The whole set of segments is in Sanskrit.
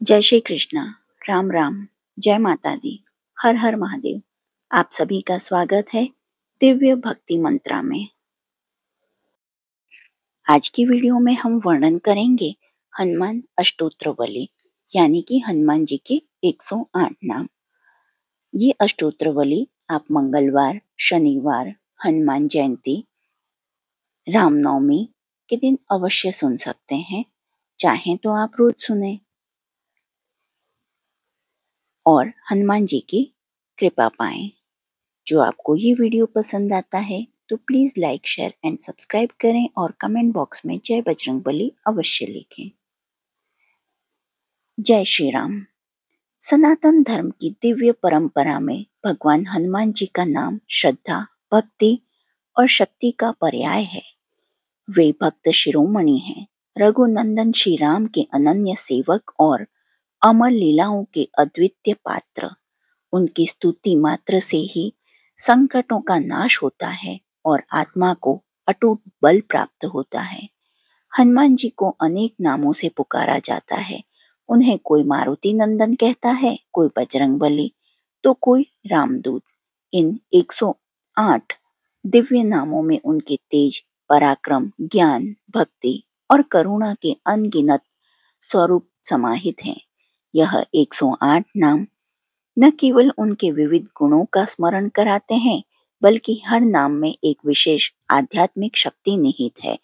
जय श्री कृष्णा। राम राम। जय माता दी। हर हर महादेव। आप सभी का स्वागत है दिव्य भक्ति मंत्रा में। आज की वीडियो में हम वर्णन करेंगे हनुमान अष्टोत्रवली यानी कि हनुमान जी के 108 नाम। ये अष्टोत्रवली आप मंगलवार, शनिवार, हनुमान जयंती, रामनवमी के दिन अवश्य सुन सकते हैं। चाहें तो आप रोज सुने और हनुमान जी की कृपा पाएं। जो आपको ये वीडियो पसंद आता है तो please like, share and subscribe करें और कमेंट बॉक्स में जय बजरंगबली अवश्य लिखें। जय श्री राम। सनातन धर्म की दिव्य परंपरा में भगवान हनुमान जी का नाम श्रद्धा, भक्ति और शक्ति का पर्याय है। वे भक्त शिरोमणि हैं, रघुनंदन श्री राम के अनन्य सेवक और अमर लीलाओं के अद्वितीय पात्र। उनकी स्तुति मात्र से ही संकटों का नाश होता है और आत्मा को अटूट बल प्राप्त होता है। हनुमान जी को अनेक नामों से पुकारा जाता है। उन्हें कोई मारुति नंदन कहता है, कोई बजरंगबली, तो कोई रामदूत। इन 108 दिव्य नामों में उनके तेज, पराक्रम, ज्ञान, भक्ति और करुणा के अनगिनत स्वरूप समाहित हैं। यह 108 नाम न केवल उनके विविध गुणों का स्मरण कराते हैं, बल्कि हर नाम में एक विशेष आध्यात्मिक शक्ति निहित है।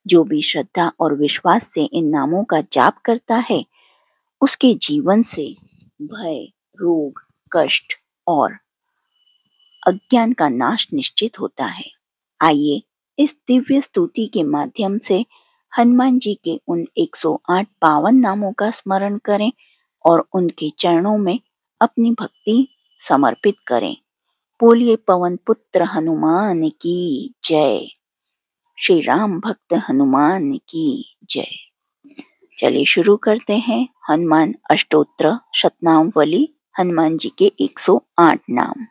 जो भी श्रद्धा और विश्वास से इन नामों का जाप करता है, उसके जीवन से भय, रोग, कष्ट और अज्ञान का नाश निश्चित होता है। आइए इस दिव्य स्तुति के माध्यम से हनुमान जी के उन 108 पावन नामों का स्मरण करें और उनके चरणों में अपनी भक्ति समर्पित करें। बोलिए पवन पुत्र हनुमान की जय। श्री राम भक्त हनुमान की जय। चलिए शुरू करते हैं हनुमान अष्टोत्र शतनामवली, हनुमान जी के 108 नाम।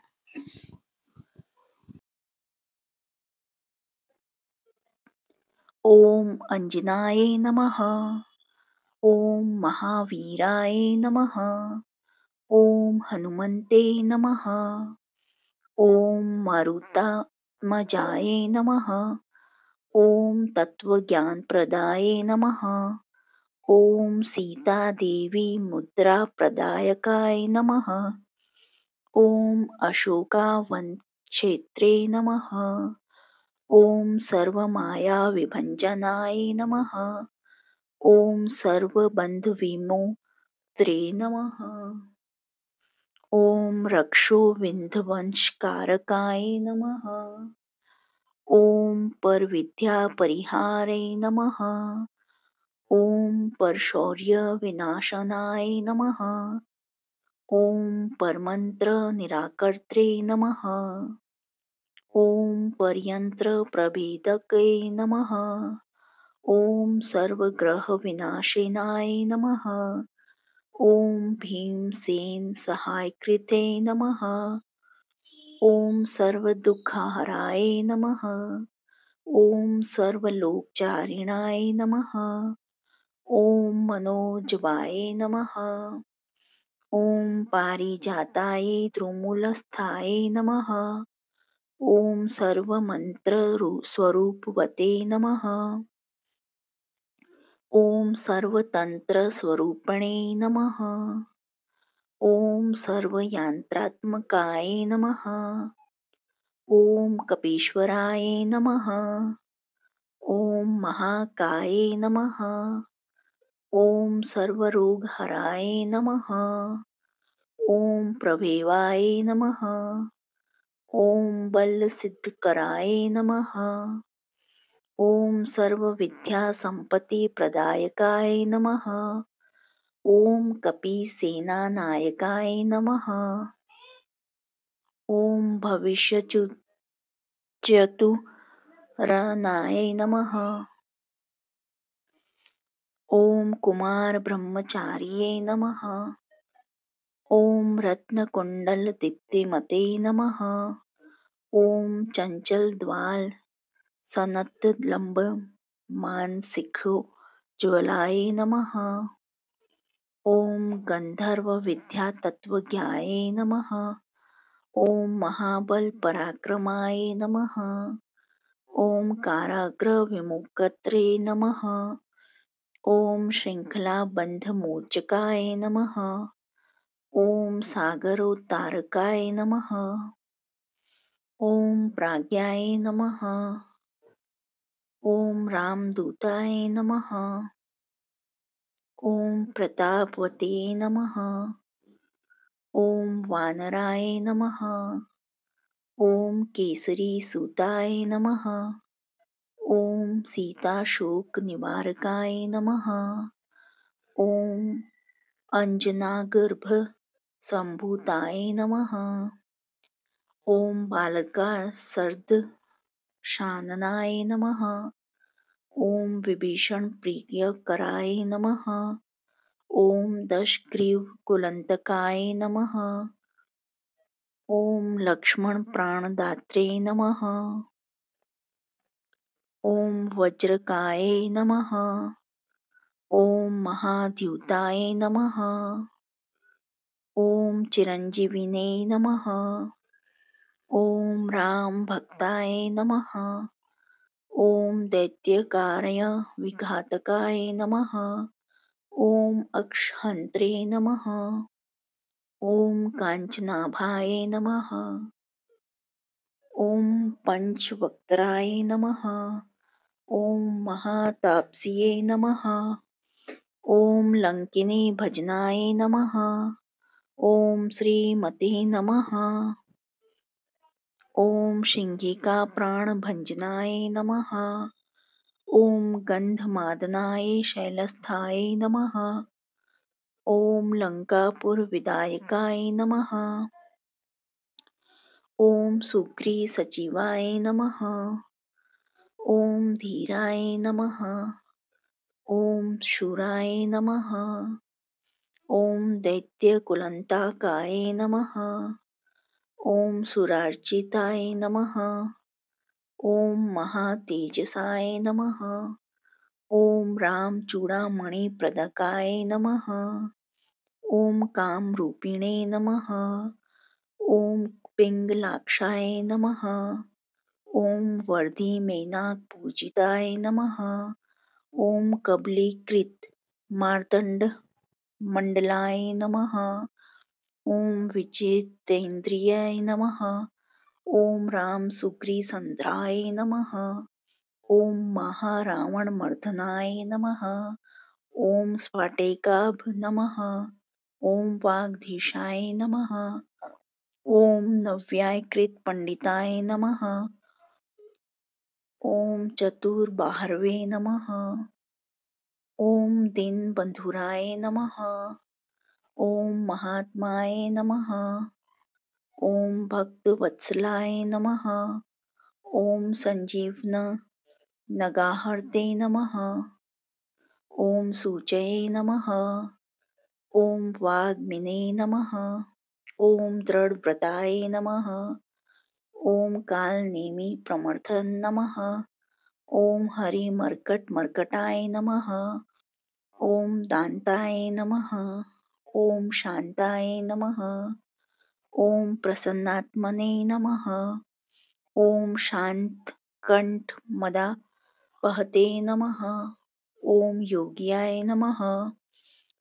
ओम अंजनाय नमः। ओम महावीराय नमः। ओम हनुमते नमः। ओम मारुतात्मजाय नमः। ओम तत्वज्ञानप्रदाय नमः। ओम सीता देवी मुद्रा प्रदायकाय नमः। ओम अशोकावन क्षेत्रे नमः। ओम सर्वमाया विभंजनाय नमः। ओम सर्वबंधविमोत्रे नमः। ओम रक्षो विंध्यवंशकारकाय नमः। ओम परविद्या परिहारे नमः। ओम परशौर्य विनाशनाय नमः। ओम परमंत्र निराकर्त्रे नमः। ओम परयंत्र प्रभेदके नमः। ओम सर्वग्रह विनाशिनाय नमः। ओम भीमसेन सहायकृते नमः। ओम सर्वदुःखहराय नमः। ओम सर्वलोकचारिणाय नमः। ओम मनोजवाय नमः। ओम पारिजाताय द्रुमूलस्थाय नमः। ओम सर्वमंत्र स्वरूपवते नमः। ओम सर्वतंत्र स्वरूपणे नमः। ओम सर्वयंत्रात्मकाय नमः। ओम कपीश्वराय नमः। ओम महाकाय नमः। ओम सर्वरोगहराय नमः। ओम प्रभेवाय नमः। ओम बलसिद्धकराय नमः। ओम सर्वविद्यासम्पत्तिप्रदायकाय नमः। ओम कपीसेनानायकाय नमः। ओम भविष्यचतुरनाय नमः। ओम कुमार ब्रह्मचार्ये नमः। ओम रत्नकुंडलदीप्तिमते नमः। ओम चंचलद्वाल सनतलंब मानसिखोज्ज्वलाय नमः। ओम गंधर्व विद्या तत्वज्ञाये नमः। ओम महाबल पराक्रमाय नमः। ओम काराग्र विमुक्त्रे नमः। ओम श्रृंखला बंध मोचकाय नमः। ओम सागरोत्तारकाय नमः। ओम प्राज्ञाय नमः। ओम रामदूताय नमः। ओम प्रतापवते नमः। ओम वानराय नमः। ओम केसरी सूताय नमः। ओम सीताशोक निवारकाय नमः। ओम अंजनागर्भ संभूताय नमः। ओम बालका सर्द शाननाय नमः। ओम विभीषण प्रियकराय नमः। ओम दशग्रीव कुलंतकाय नमः। ओम लक्ष्मण प्राणदात्रे नमः। ओम वज्रकाय नमः। ओम महाद्युताय नमः। ओम चिरंजीविने नमः। ओम राम भक्ताय नमः। ओम दैत्यकार्य विघातकाय नमः। ओम अक्षहंत्रे नमः। ओम कांचनाभाय नमः। ओम पंचवक्त्राय नमः। ओम महातापस्ये नमः। ओम लंकिनी भजनाय नमः। ओम श्रीमते नमः। ओम शिंगिका प्राणभंजनाय नमः। ओम गंधमादनाय शैलस्थाय नमः। ओम लंकापुर विदायकाय नमः। ओम सुग्री सचिवाय नमः। ओम धीराय नमः। ओम शूराय नमः। ओम दैत्यकुलंताकाय नमः। ओम सुरार्चिताय नमः। ओम महातेजसाय नमः। ओम रामचूड़ामणिप्रदकाय नमः। ओम कामरूपिणे नमः। ओम पिंगलाक्षाय नमः। ओम वर्धिमेनाकपूजिताय नमः। ओम कबलीकृत मार्तंड मंडलाय नमः। ओम विचितेन्द्रियाय नमः। ओम राम सुग्रीसंद्राय नमः। ओम महारावणमर्दनाय नमः। ओम स्फाटेकाभ नमः। ओम वागधीशाय नमः। ओम नव्यायकृत पंडिताय नमः। ओम चतुर्बाहवे नमः। ओम दीनबंधुराय नमः। ओम महात्माय नमः। ओम भक्तवत्सलाय नमः। ओम संजीवन नगाहर्ते नमः। ओम सूचये नमः। ओम वाग्मिने नमः। ओम दृढ़व्रताय नमः। ओम कालनेमि प्रमथन नमः। ओम हरिमर्कटमर्कटाय नमः। ओम दान्ताय नमः। ओम शान्ताय नमः। ओम प्रसन्नात्मने नमः। ओम शान्तकण्ठमदापहते नमः। ओम योग्याय नमः।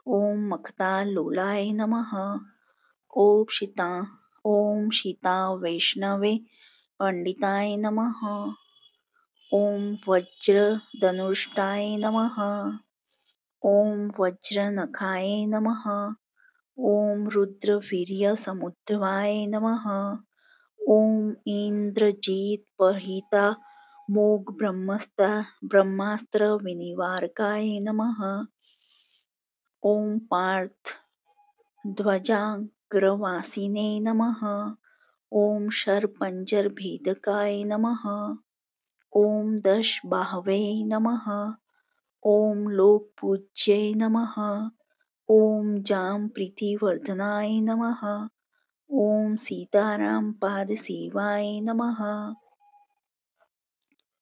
ओम मखतालोलाय नमः। ओम शीता वैष्णवे पंडिताय नमः। ओम वज्रधनुष्टाय नमः। ओम वज्रनखाय नमः। ओम रुद्रवीर्यसमुद्भवाय नमः। ओम इन्द्रजित्पहिता मोघ ब्रह्मास्त्र विनिवारकाय नमः। ओम पार्थ ध्वजाग्रवासिने नमः। ओम शरपंजरभेदकाय नमः। ओम दशबाहवे नमः। ओम लोकपूज्ये नमः। ओम जामप्रीतिवर्धनाय नमः। ओम सीतारामपादसेवाय नमः।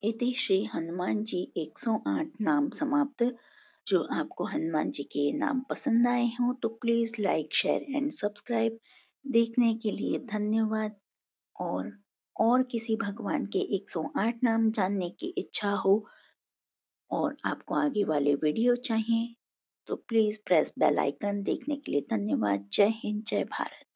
इति श्री हनुमान जी 108 नाम समाप्त। जो आपको हनुमान जी के नाम पसंद आए हों तो please like, share and subscribe. देखने के लिए धन्यवाद। और किसी भगवान के 108 नाम जानने की इच्छा हो और आपको आगे वाले वीडियो चाहिए तो प्लीज़ प्रेस बेल आइकन। देखने के लिए धन्यवाद। जय हिंद, जय भारत।